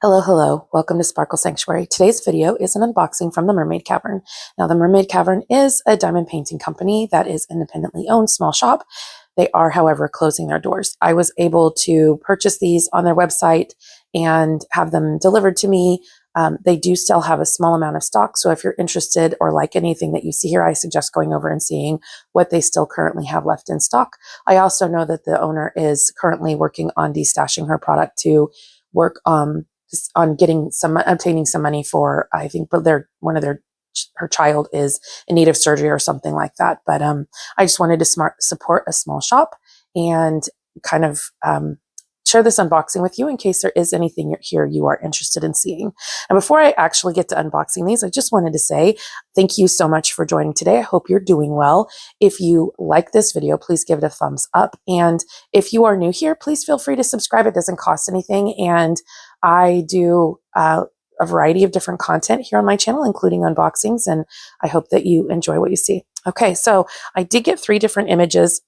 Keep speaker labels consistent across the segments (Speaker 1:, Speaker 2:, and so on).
Speaker 1: Hello, hello. Welcome to Sparkle.Sanctuary. Today's video is an unboxing from the Mermaid Cavern. Now, the Mermaid Cavern is a diamond painting company that is independently owned, small shop. They are, however, closing their doors. I was able to purchase these on their website and have them delivered to me. They do still have a small amount of stock, so if you're interested or like anything that you see here, I suggest going over and seeing what they still currently have left in stock. I also know that the owner is currently working on destashing her product to work on obtaining some money for, I think, but her child is in need of surgery or something like that. But I just wanted to support a small shop and kind of share this unboxing with you in case there is anything here you are interested in seeing. And before I actually get to unboxing these, I just wanted to say thank you so much for joining today. I hope you're doing well. If you like this video, please give it a thumbs up. And if you are new here, please feel free to subscribe. It doesn't cost anything. And I do a variety of different content here on my channel, including unboxings, and I hope that you enjoy what you see. Okay, so I did get 3 different images.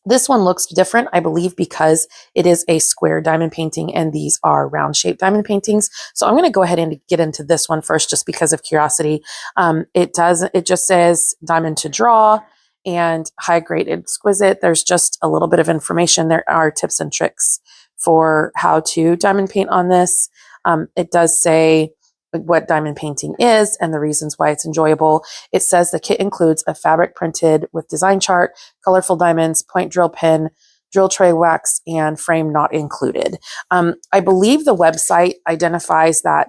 Speaker 1: This one looks different, I believe, because it is a square diamond painting and these are round shaped diamond paintings. So I'm going to go ahead and get into this one first just because of curiosity. It just says diamond to draw and high grade exquisite. There's just a little bit of information. There are tips and tricks for how to diamond paint on this. It does say what diamond painting is and the reasons why it's enjoyable. It says the kit includes a fabric printed with design chart, colorful diamonds, point drill pin, drill tray wax, and frame not included. I believe the website identifies that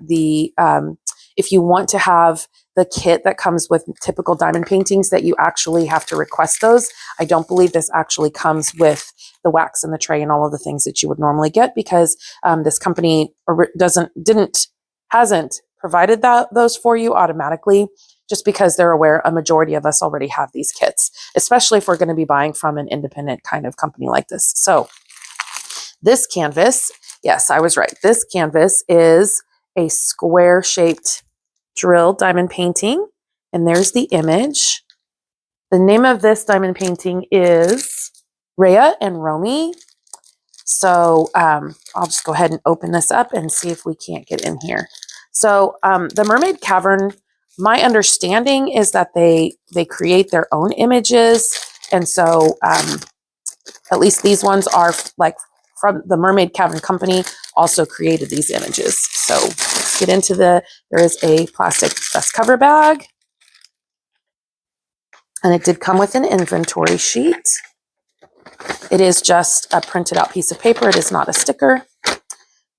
Speaker 1: if you want to have the kit that comes with typical diamond paintings, that you actually have to request those. I don't believe this actually comes with the wax and the tray and all of the things that you would normally get because this company hasn't provided those for you automatically, just because they're aware a majority of us already have these kits, especially if we're going to be buying from an independent kind of company like this. So this canvas, yes, I was right. This canvas is a square shaped drill diamond painting. And there's the image. The name of this diamond painting is Rhea and Romy. So I'll just go ahead and open this up and see if we can't get in here. So the Mermaid Cavern, my understanding is that they create their own images. And so at least these ones are like from the Mermaid Cavern company also created these images. So let's get into there is a plastic dust cover bag. And it did come with an inventory sheet. It is just a printed out piece of paper. It is not a sticker,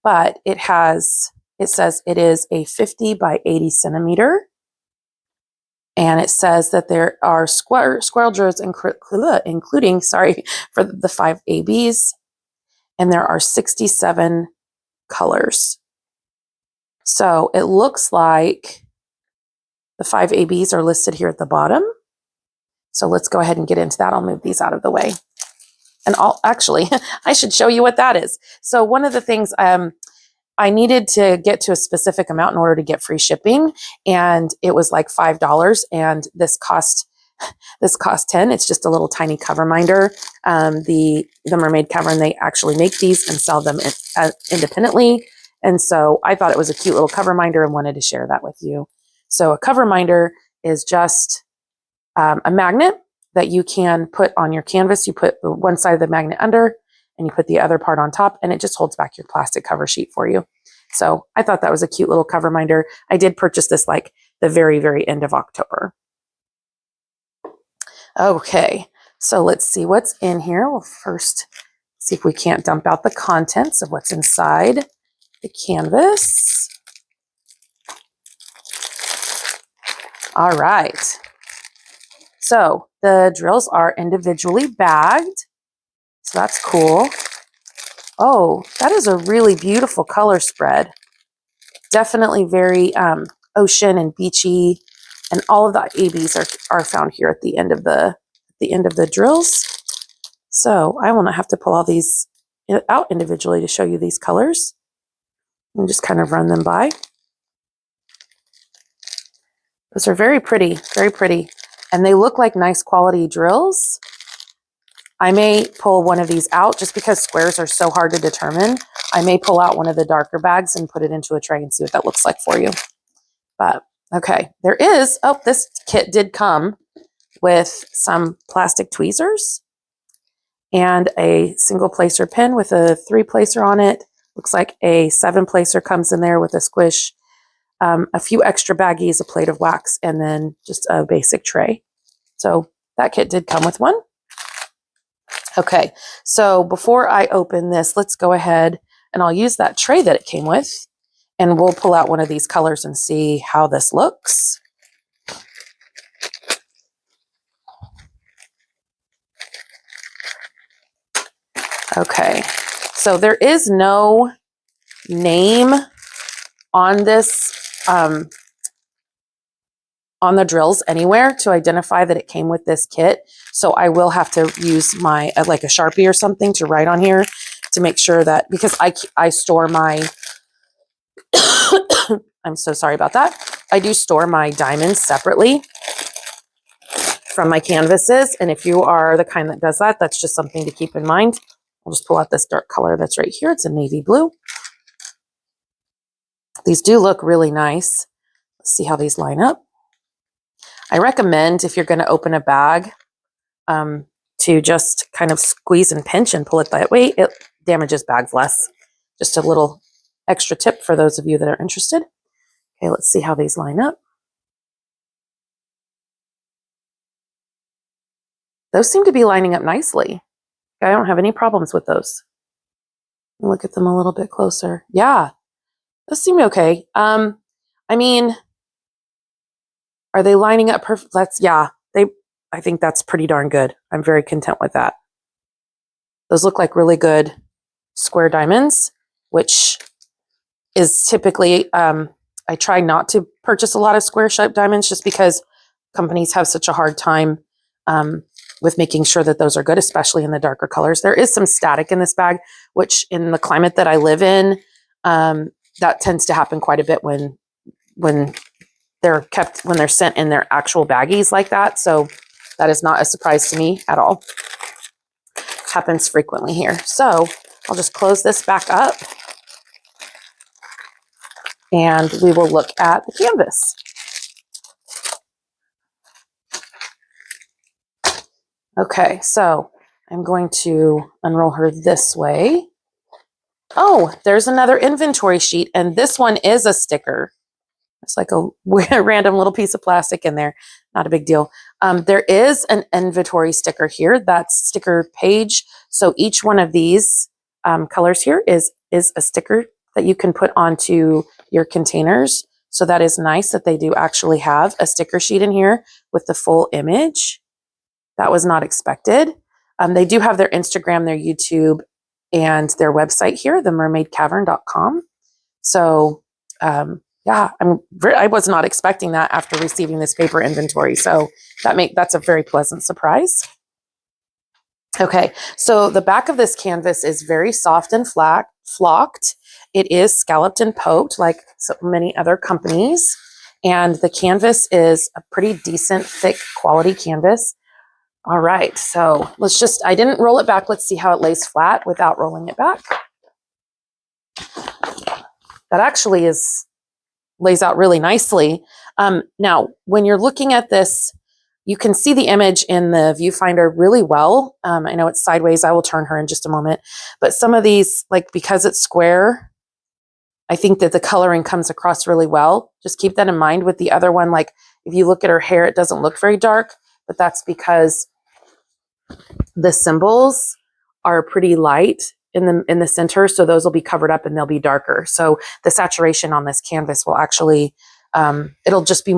Speaker 1: but it says it is a 50 by 80 centimeter. And it says that there are squirrel drills including, for the 5 ABs. And there are 67 colors. So it looks like the 5 ABs are listed here at the bottom. So let's go ahead and get into that. I'll move these out of the way. And I should show you what that is. So one of the things, I needed to get to a specific amount in order to get free shipping. And it was like $5. And this cost 10. It's just a little tiny cover minder. The Mermaid Cavern, they actually make these and sell them independently. And so I thought it was a cute little cover minder and wanted to share that with you. So a cover minder is just a magnet that you can put on your canvas. You put one side of the magnet under and you put the other part on top, and it just holds back your plastic cover sheet for you. So I thought that was a cute little cover minder. I did purchase this like the very, very end of October. Okay, so let's see what's in here. We'll first see if we can't dump out the contents of what's inside the canvas. All right. So the drills are individually bagged. So that's cool. Oh, that is a really beautiful color spread. Definitely very ocean and beachy. And all of the ABs are found here at the end of the drills. So I will not have to pull all these out individually to show you these colors. And just kind of run them by. Those are very pretty, very pretty. And they look like nice quality drills. I may pull one of these out just because squares are so hard to determine. I may pull out one of the darker bags and put it into a tray and see what that looks like for you. But okay, there is, oh, this kit did come with some plastic tweezers and a single placer pen with a 3-placer on it. Looks like a 7-placer comes in there with a squish, a few extra baggies, a plate of wax, and then just a basic tray. So that kit did come with one. Okay, so before I open this, let's go ahead and I'll use that tray that it came with, and we'll pull out one of these colors and see how this looks. Okay, so there is no name on this, on the drills anywhere to identify that it came with this kit. So I will have to use my, like a Sharpie or something to write on here to make sure that, because I store my, I'm so sorry about that. I do store my diamonds separately from my canvases. And if you are the kind that does that, that's just something to keep in mind. I'll just pull out this dark color that's right here. It's a navy blue. These do look really nice. Let's see how these line up. I recommend, if you're going to open a bag, to just kind of squeeze and pinch and pull it that way. It damages bags less. Just a little extra tip for those of you that are interested. Okay, let's see how these line up. Those seem to be lining up nicely. I don't have any problems with those. Look at them a little bit closer. Yeah, those seem okay. I mean, are they lining up perfect? I think that's pretty darn good. I'm very content with that. Those look like really good square diamonds, which is typically, I try not to purchase a lot of square shaped diamonds just because companies have such a hard time with making sure that those are good, especially in the darker colors. There is some static in this bag, which in the climate that I live in, that tends to happen quite a bit when they're sent in their actual baggies like that. So that is not a surprise to me at all. Happens frequently here. So I'll just close this back up and we will look at the canvas. Okay, so I'm going to unroll her this way. Oh, there's another inventory sheet, and this one is a sticker. It's like a random little piece of plastic in there. Not a big deal. There is an inventory sticker here. That's sticker page. So each one of these colors here is a sticker that you can put onto your containers. So that is nice that they do actually have a sticker sheet in here with the full image. That was not expected. They do have their Instagram, their YouTube, and their website here, themermaidcavern.com. So yeah, I was not expecting that after receiving this paper inventory. So that's a very pleasant surprise. Okay, so the back of this canvas is very soft and flocked. It is scalloped and poked like so many other companies. And the canvas is a pretty decent, thick quality canvas. All right, so I didn't roll it back. Let's see how it lays flat without rolling it back. That actually lays out really nicely. Now, when you're looking at this, you can see the image in the viewfinder really well. I know it's sideways. I will turn her in just a moment. But some of these, like because it's square, I think that the coloring comes across really well. Just keep that in mind with the other one. Like if you look at her hair, it doesn't look very dark, but that's because the symbols are pretty light in the center, so those will be covered up and they'll be darker. So the saturation on this canvas will actually, it'll just be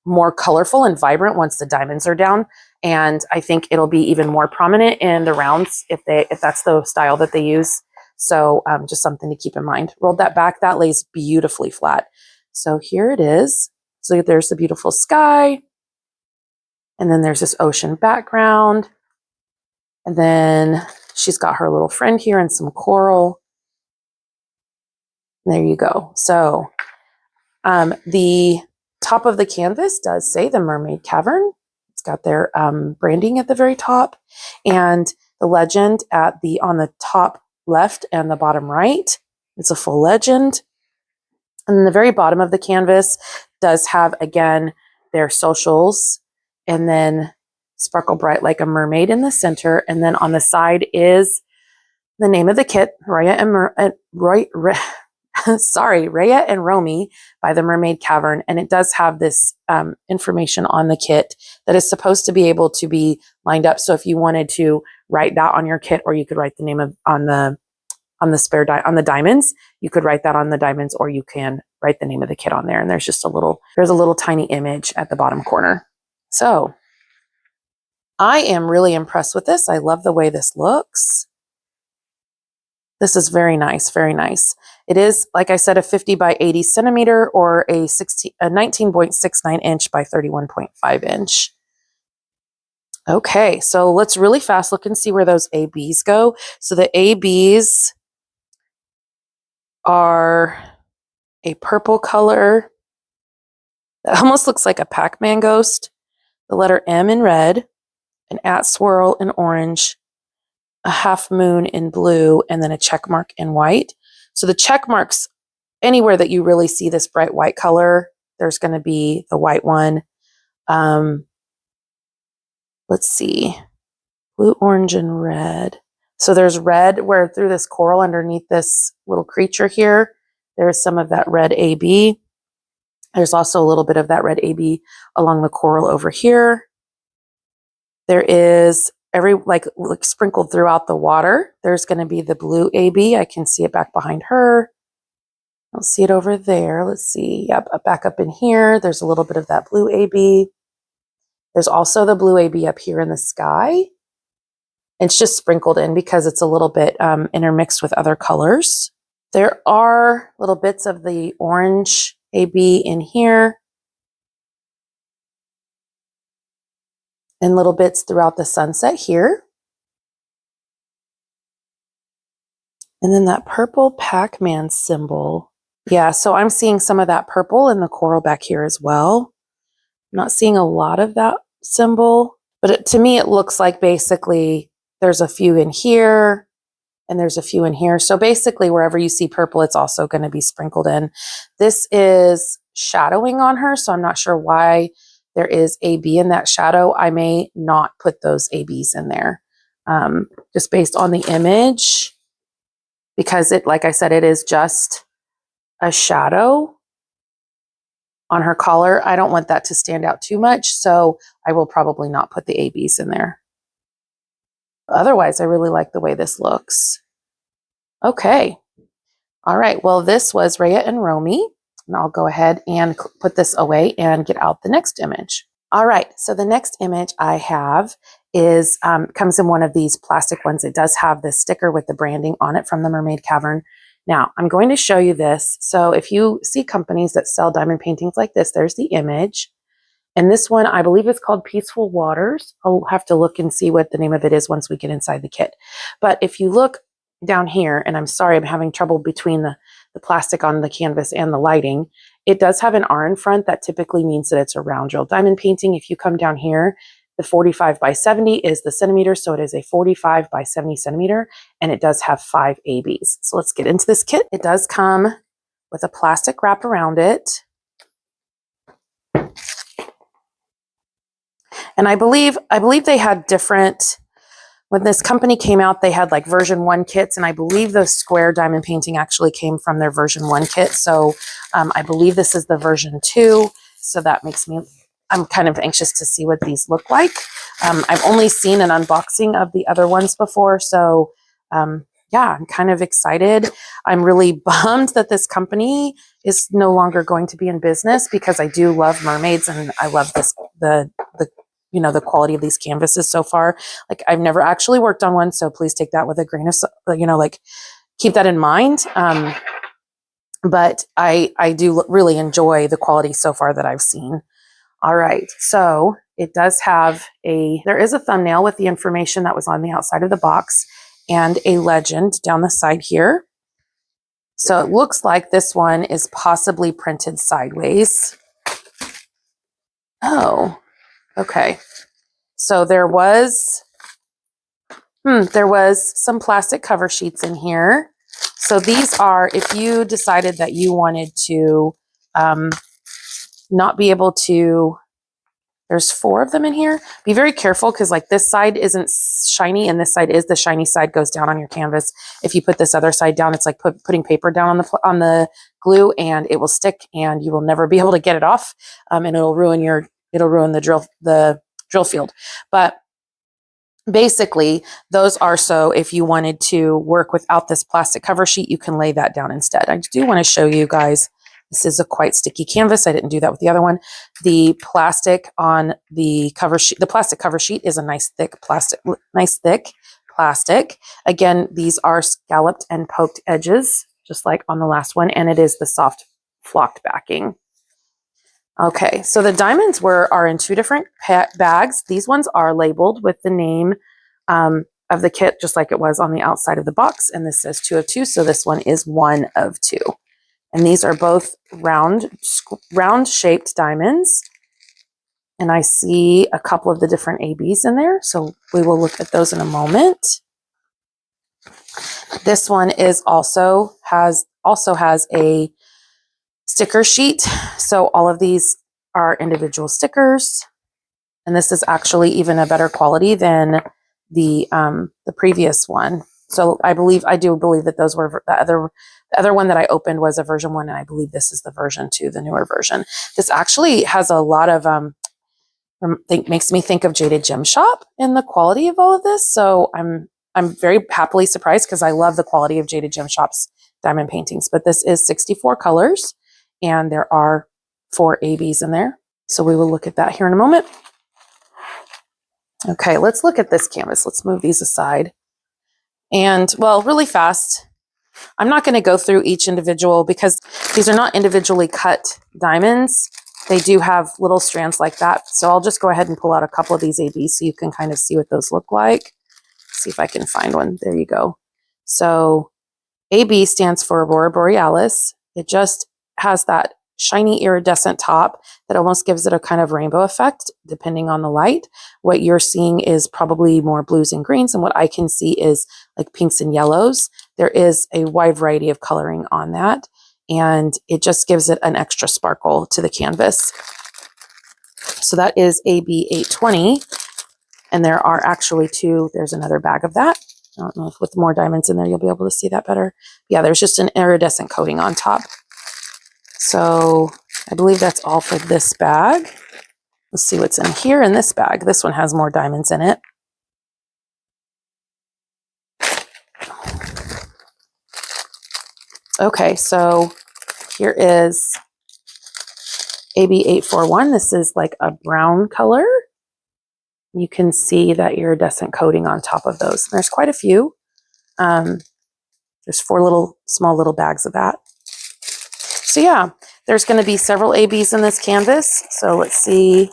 Speaker 1: more colorful and vibrant once the diamonds are down. And I think it'll be even more prominent in the rounds if that's the style that they use. So just something to keep in mind. Rolled that back, that lays beautifully flat. So here it is. So there's the beautiful sky. And then there's this ocean background. And then she's got her little friend here and some coral. There you go. So the top of the canvas does say the Mermaid Cavern. It's got their branding at the very top. And the legend on the top left and the bottom right. It's a full legend. And then the very bottom of the canvas does have, again, their socials, and then Sparkle Bright Like a Mermaid in the center. And then on the side is the name of the kit, Raya and Romy by the Mermaid Cavern. And it does have this information on the kit that is supposed to be able to be lined up. So if you wanted to write that on your kit, or you could write the name on the diamonds, you could write that on the diamonds, or you can write the name of the kit on there. And there's a little tiny image at the bottom corner. So I am really impressed with this. I love the way this looks. This is very nice, very nice. It is, like I said, a 50 by 80 centimeter, or a 19.69 inch by 31.5 inch. Okay, so let's really fast look and see where those ABs go. So the ABs are a purple color that almost looks like a Pac-Man ghost, the letter M in red, an @ swirl in orange, a half moon in blue, and then a check mark in white. So the check marks, anywhere that you really see this bright white color, there's going to be the white one. Let's see, blue, orange, and red. So there's red where through this coral underneath this little creature here, there's some of that red AB. There's also a little bit of that red AB along the coral over here. There is like sprinkled throughout the water. There's going to be the blue AB. I can see it back behind her. I'll see it over there. Let's see. Yep, back up in here. There's a little bit of that blue AB. There's also the blue AB up here in the sky. It's just sprinkled in because it's a little bit intermixed with other colors. There are little bits of the orange AB in here, and little bits throughout the sunset here. And then that purple Pac-Man symbol. Yeah, so I'm seeing some of that purple in the coral back here as well. I'm not seeing a lot of that symbol, but to me it looks like basically there's a few in here and there's a few in here. So basically wherever you see purple, it's also going to be sprinkled in. This is shadowing on her, so I'm not sure why there is AB in that shadow. I may not put those ABs in there just based on the image, because it, like I said, it is just a shadow on her collar. I don't want that to stand out too much, so I will probably not put the ABs in there. Otherwise, I really like the way this looks. Okay. All right. Well, this was Raya and Romy. And I'll go ahead and put this away and get out the next image. All right. So the next image I have is comes in one of these plastic ones. It does have the sticker with the branding on it from the Mermaid Cavern. Now, I'm going to show you this. So if you see companies that sell diamond paintings like this, there's the image. And this one, I believe, is called Peaceful Waters. I'll have to look and see what the name of it is once we get inside the kit. But if you look down here, and I'm sorry, I'm having trouble between the plastic on the canvas and the lighting, it does have an R in front. That typically means that it's a round drill diamond painting. If you come down here, the 45 by 70 is the centimeter, so it is a 45 by 70 centimeter, and it does have 5 ABs. So let's get into this kit. It does come with a plastic wrap around it. And I believe they had different, when this company came out, they had like version 1 kits, and I believe the square diamond painting actually came from their version 1 kit. So I believe this is the version 2. So that makes me, I'm kind of anxious to see what these look like. I've only seen an unboxing of the other ones before. So yeah, I'm kind of excited. I'm really bummed that this company is no longer going to be in business, because I do love mermaids and I love the the quality of these canvases so far. Like, I've never actually worked on one, so please take that with a grain of, like, keep that in mind. But I do really enjoy the quality so far that I've seen. All right, so it does have there is a thumbnail with the information that was on the outside of the box and a legend down the side here. So it looks like this one is possibly printed sideways. Oh, okay. So there was There was some plastic cover sheets in here. So these are, if you decided that you wanted to not be able to, there's 4 of them in here. Be very careful because like this side isn't shiny and this side is. The shiny side goes down on your canvas. If you put this other side down, it's like putting paper down on the glue, and it will stick and you will never be able to get it off. And it'll ruin the drill field. But basically, those are so if you wanted to work without this plastic cover sheet, you can lay that down instead. I do want to show you guys, this is a quite sticky canvas. I didn't do that with the other one. The plastic on the cover sheet, the plastic cover sheet is a nice thick plastic. Again, these are scalloped and poked edges, just like on the last one, and it is the soft flocked backing. Okay, so the diamonds are in 2 different bags. These ones are labeled with the name of the kit, just like it was on the outside of the box. And this says 2 of 2, so this one is 1 of 2. And these are both round-shaped diamonds. And I see a couple of the different ABs in there, so we will look at those in a moment. This one is also has a sticker sheet. So all of these are individual stickers. And this is actually even a better quality than the previous one. So I do believe that those were the other one that I opened was a version 1, and I believe this is the version 2, the newer version. This actually has a lot of makes me think of Jaded Gem Shop in the quality of all of this. So I'm very happily surprised because I love the quality of Jaded Gem Shop's diamond paintings. But this is 64 colors, and there are 4 ABs in there. So we will look at that here in a moment. Okay, let's look at this canvas. Let's move these aside. And, well, really fast, I'm not going to go through each individual because these are not individually cut diamonds. They do have little strands like that. So I'll just go ahead and pull out a couple of these ABs so you can kind of see what those look like. See if I can find one. There you go. So AB stands for Aurora Borealis. It just has that shiny iridescent top that almost gives it a kind of rainbow effect depending on the light. What you're seeing is probably more blues and greens, and what I can see is like pinks and yellows. There is a wide variety of coloring on that, and it just gives it an extra sparkle to the canvas. So that is AB 820, and there are actually 2. There's another bag of that. I don't know if with more diamonds in there you'll be able to see that better. Yeah, there's just an iridescent coating on top. So I believe that's all for this bag. Let's see what's in here in this bag. This one has more diamonds in it. Okay, so here is AB 841. This is like a brown color. You can see that iridescent coating on top of those. There's quite a few. There's 4 small little bags of that. So yeah, there's going to be several ABs in this canvas. So let's see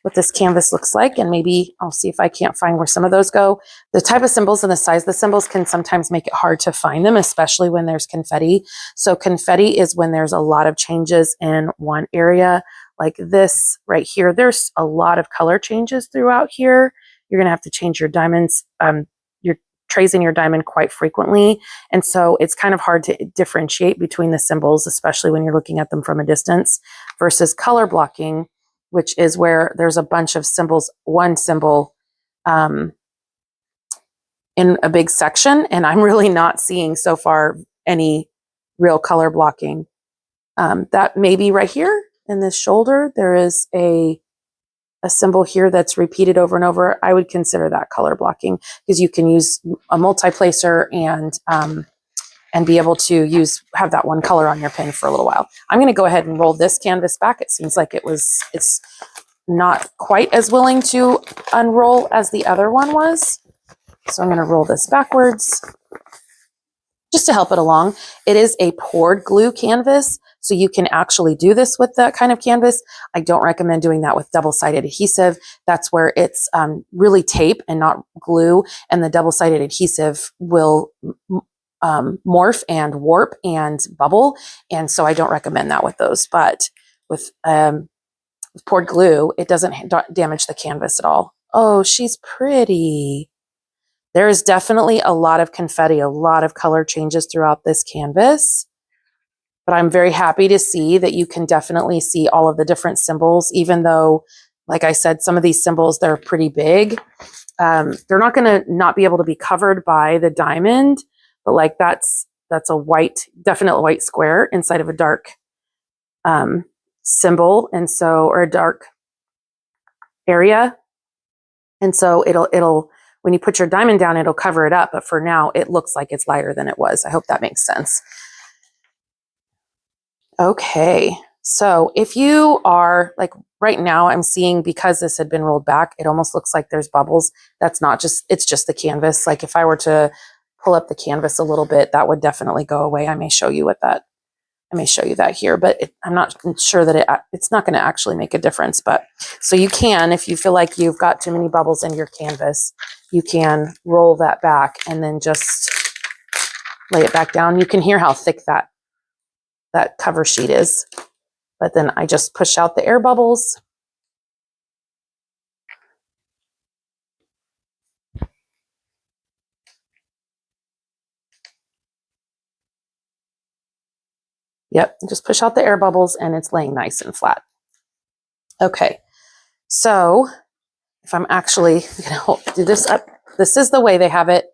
Speaker 1: what this canvas looks like, and maybe I'll see if I can't find where some of those go. The type of symbols and the size of the symbols can sometimes make it hard to find them, especially when there's confetti. So confetti is when there's a lot of changes in one area. Like this right here, there's a lot of color changes throughout here. You're going to have to change your diamonds, your trays in your diamond quite frequently. And so it's kind of hard to differentiate between the symbols, especially when you're looking at them from a distance, versus color blocking, which is where there's a bunch of symbols, one symbol in a big section. And I'm really not seeing so far any real color blocking. That may be right here in this shoulder. There is a symbol here that's repeated over and over. I would consider that color blocking because you can use a multi-placer and be able to have that one color on your pin for a little while. I'm going to go ahead and roll this canvas back. It seems like it's not quite as willing to unroll as the other one was. So I'm going to roll this backwards just to help it along. It is a poured glue canvas, so you can actually do this with that kind of canvas. I don't recommend doing that with double-sided adhesive. That's where it's really tape and not glue, and the double-sided adhesive will morph and warp and bubble, and so I don't recommend that with those. But with poured glue, it doesn't damage the canvas at all. Oh, she's pretty. There is definitely a lot of confetti, a lot of color changes throughout this canvas. But I'm very happy to see that you can definitely see all of the different symbols, even though, like I said, some of these symbols, they're pretty big. They're not going to not be able to be covered by the diamond, but like that's a white, definite white square inside of a dark symbol. And so, or a dark area. And so it'll, when you put your diamond down, it'll cover it up. But for now, it looks like it's lighter than it was. I hope that makes sense. Okay, so if you are like right now, I'm seeing because this had been rolled back, it almost looks like there's bubbles. That's not just, it's just the canvas. Like if I were to pull up the canvas a little bit, that would definitely go away. I may show you that here, but I'm not sure that it's not going to actually make a difference. But so you can, if you feel like you've got too many bubbles in your canvas, you can roll that back and then just lay it back down. You can hear how thick that cover sheet is, but then I just push out the air bubbles. Yep, just push out the air bubbles and it's laying nice and flat. Okay, so if I'm actually gonna do this up, this is the way they have it.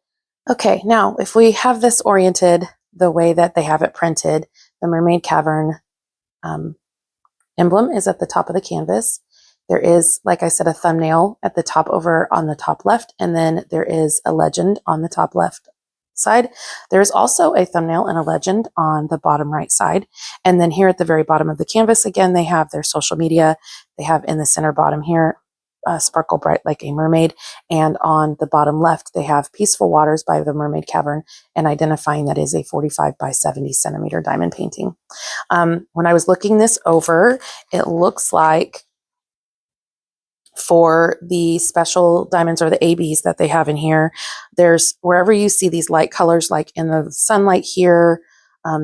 Speaker 1: Okay, now if we have this oriented the way that they have it printed, the Mermaid Cavern emblem is at the top of the canvas. There is, like I said, a thumbnail at the top over on the top left, and then there is a legend on the top left side. There is also a thumbnail and a legend on the bottom right side. And then here at the very bottom of the canvas, again, they have their social media. They have in the center bottom here, Sparkle Bright Like a Mermaid. And on the bottom left, they have Peaceful Waters by the Mermaid Cavern, and identifying that is a 45 by 70 centimeter diamond painting. When I was looking this over, it looks like for the special diamonds or the ABs that they have in here, there's wherever you see these light colors, like in the sunlight here,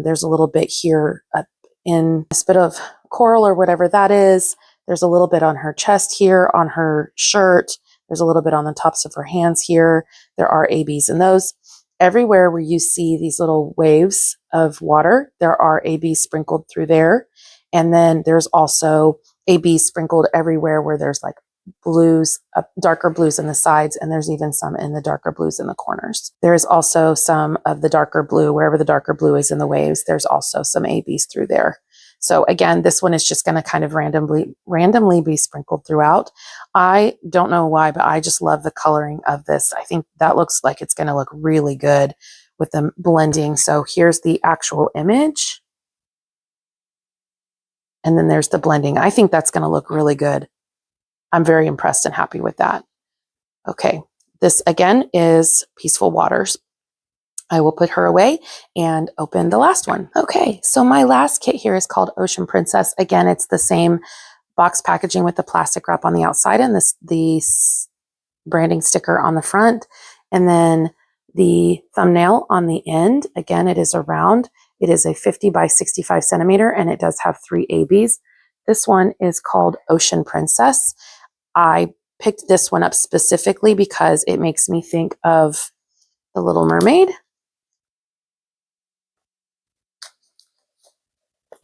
Speaker 1: there's a little bit here up in this bit of coral or whatever that is. There's a little bit on her chest here, on her shirt. There's a little bit on the tops of her hands here. There are ABs in those. Everywhere where you see these little waves of water, there are ABs sprinkled through there. And then there's also ABs sprinkled everywhere where there's like blues, darker blues in the sides, and there's even some in the darker blues in the corners. There is also some of the darker blue, wherever the darker blue is in the waves, there's also some ABs through there. So again, this one is just going to kind of randomly be sprinkled throughout. I don't know why, but I just love the coloring of this. I think that looks like it's going to look really good with them blending. So here's the actual image. And then there's the blending. I think that's going to look really good. I'm very impressed and happy with that. Okay, this again is Peaceful Waters. I will put her away and open the last one. Okay, so my last kit here is called Ocean Princess. Again, it's the same box packaging with the plastic wrap on the outside and the branding sticker on the front. And then the thumbnail on the end. Again, it is a round. It is a 50 by 65 centimeter and it does have 3 ABs. This one is called Ocean Princess. I picked this one up specifically because it makes me think of The Little Mermaid.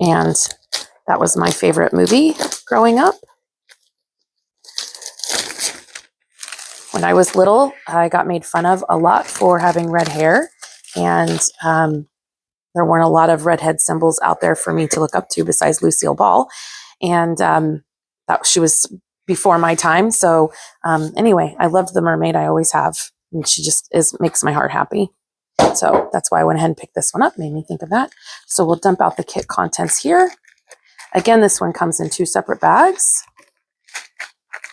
Speaker 1: And that was my favorite movie growing up. When I was little, I got made fun of a lot for having red hair. And there weren't a lot of redhead symbols out there for me to look up to besides Lucille Ball. And that she was before my time. So anyway, I loved the mermaid. I always have. And she just makes my heart happy. So that's why I went ahead and picked this one up. Made me think of that. So we'll dump out the kit contents here. Again, this one comes in 2 separate bags.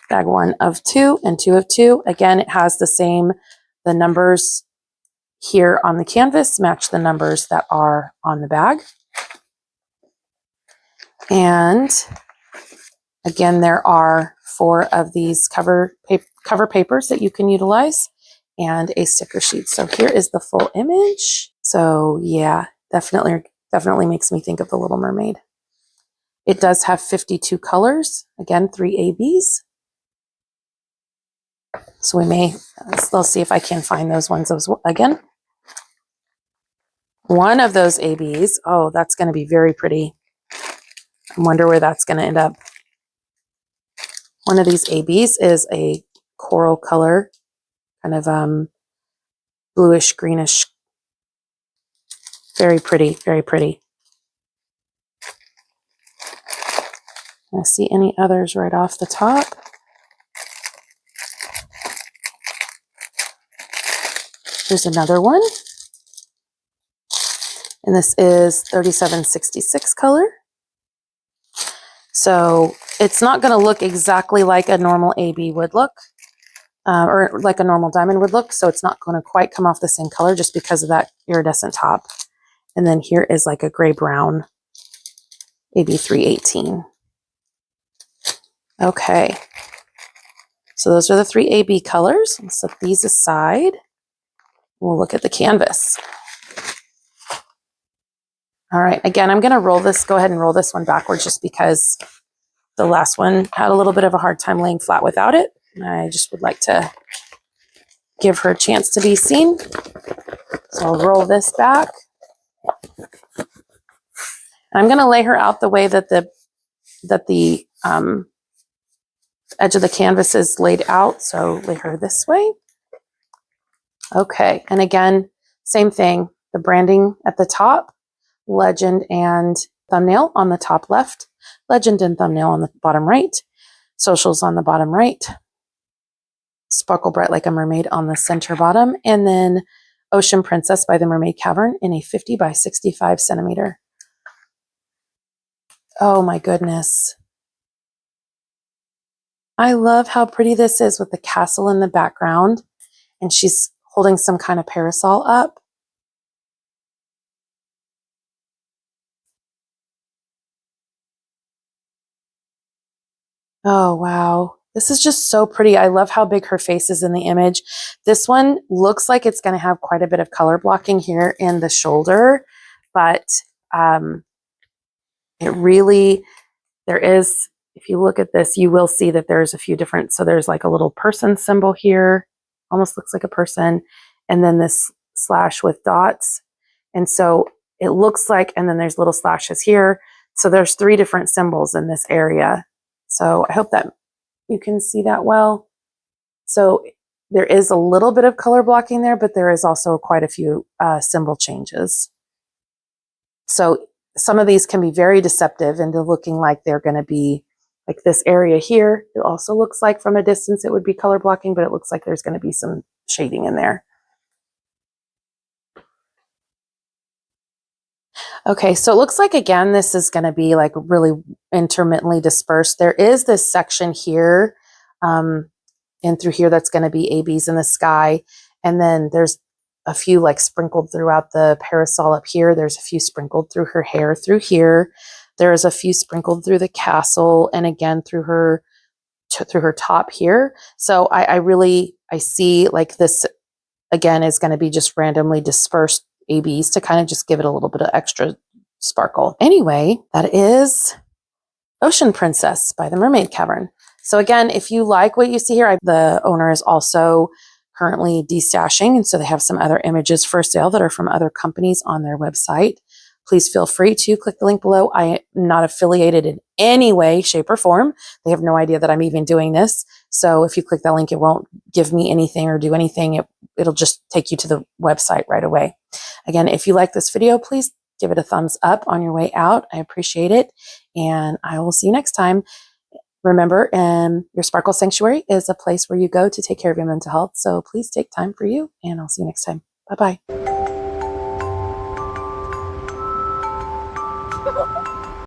Speaker 1: Bag 1 of 2 and 2 of 2. Again, it has the numbers here on the canvas match the numbers that are on the bag. And again, there are 4 of these cover papers that you can utilize and a sticker sheet. So here is the full image. So yeah, definitely makes me think of The Little Mermaid. It does have 52 colors. Again, 3 ABs. So we may, let's see if I can find those ones again. One of those ABs, oh, that's going to be very pretty. I wonder where that's going to end up. One of these ABs is a coral color, kind of bluish, greenish. Very pretty, very pretty. I see any others right off the top. Here's another one. And this is 3766 color. So it's not going to look exactly like a normal AB would look, or like a normal diamond would look. So it's not going to quite come off the same color just because of that iridescent top. And then here is like a gray brown AB 318. Okay. So those are the 3 AB colors. Let's set these aside. We'll look at the canvas. All right, again, I'm going to go ahead and roll this one backwards just because the last one had a little bit of a hard time laying flat without it. I just would like to give her a chance to be seen. So I'll roll this back. I'm going to lay her out the way that the edge of the canvas is laid out. So lay her this way. Okay, and again, same thing, the branding at the top. Legend and thumbnail on the top left, legend and thumbnail on the bottom right, socials on the bottom right, Sparkle Bright Like a Mermaid on the center bottom, and then Ocean Princess by the Mermaid Cavern in a 50 by 65 centimeter. Oh my goodness. I love how pretty this is with the castle in the background, and she's holding some kind of parasol up. Oh, wow. This is just so pretty. I love how big her face is in the image. This one looks like it's going to have quite a bit of color blocking here in the shoulder, but it really, there is, if you look at this, you will see that there's a few different, so there's like a little person symbol here, almost looks like a person, and then this slash with dots. And so it looks like, and then there's little slashes here. So there's 3 different symbols in this area. So I hope that you can see that well. So there is a little bit of color blocking there, but there is also quite a few symbol changes. So some of these can be very deceptive into looking like they're going to be like this area here. It also looks like from a distance it would be color blocking, but it looks like there's going to be some shading in there. Okay, so it looks like, again, this is going to be like really intermittently dispersed. There is this section here and through here that's going to be ABs in the sky. And then there's a few like sprinkled throughout the parasol up here. There's a few sprinkled through her hair through here. There's a few sprinkled through the castle and again through her top here. So I see like this, again, is going to be just randomly dispersed ABs to kind of just give it a little bit of extra sparkle. Anyway, that is Ocean Princess by the Mermaid Cavern. So again, if you like what you see here, the owner is also currently destashing, and so they have some other images for sale that are from other companies on their website. Please feel free to click the link below. I am not affiliated in any way, shape, or form. They have no idea that I'm even doing this. So if you click that link, it won't give me anything or do anything. It'll just take you to the website right away. Again, if you like this video, please give it a thumbs up on your way out. I appreciate it. And I will see you next time. Remember, your Sparkle Sanctuary is a place where you go to take care of your mental health. So please take time for you, and I'll see you next time. Bye-bye.